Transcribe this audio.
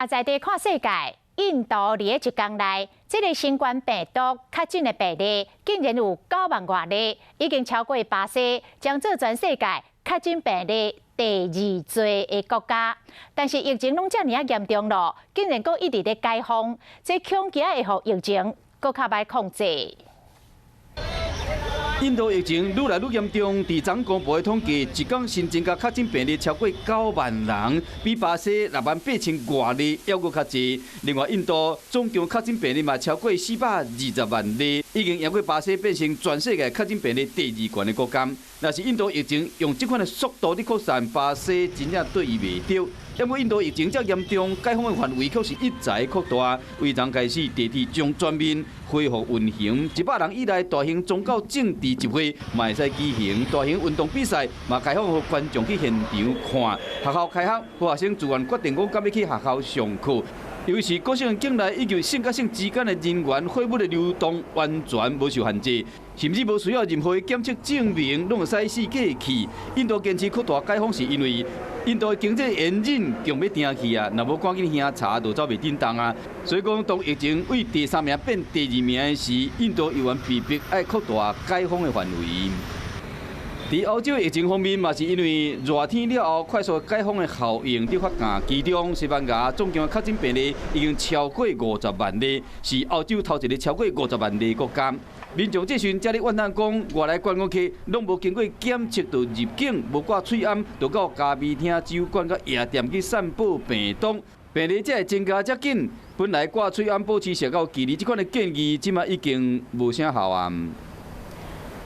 啊，在地看世界，印度伫咧一天内，这个新冠病毒确诊的病例竟然有9万多例，已经超过巴西，将做全世界确诊病例第2多的国家。但是疫情拢遮尔啊严重咯，竟然阁一直咧解封，这恐惊会互疫情阁较歹控制。 印度疫情愈来愈严重，伫昨公布的统计，一天新增加确诊病例超过9万人，比巴西68000多例还阁较济。另外，印度总共确诊病例嘛超过420万例，已经赢过巴西，变成全世界确诊病例第2悬的国家。若是印度疫情用这款的速度伫扩散，巴西真正对伊袂着。 因为印度疫情遮严重，解封的范围却是一再扩大。为昨开始，地铁将全面恢复运行，100人以内大型宗教政治集会嘛会使举行，大型运动比赛嘛开放予观众去现场看。学校开学，学生自愿决定讲敢要去学校上课。 尤其是各省境内以及省甲省之间的人员货物的流动完全无受限制，甚至无需要任何检测证明，拢会使四界去。印度坚持扩大解封，是因为印度的经济严忍强要定去啊，若无赶紧兄查，就走袂振动啊。所以讲，当疫情为第3名变第2名的时，印度议员被迫要扩大解封的范围。 伫欧洲的疫情方面，嘛是因为热天了后快速解封的效应伫发芽，其中西班牙总共确诊病例已经超过50万例，是欧洲头一个超过50万例的国家。民众这时才咧怨叹讲，外来观光客拢无经过检测就入境，无挂喙罨，就到咖啡厅、酒馆、甲夜店去散播病毒。 病例才会增加遮紧，本来挂喙罨保持社交距离这款的建议，即马已经无啥效啊。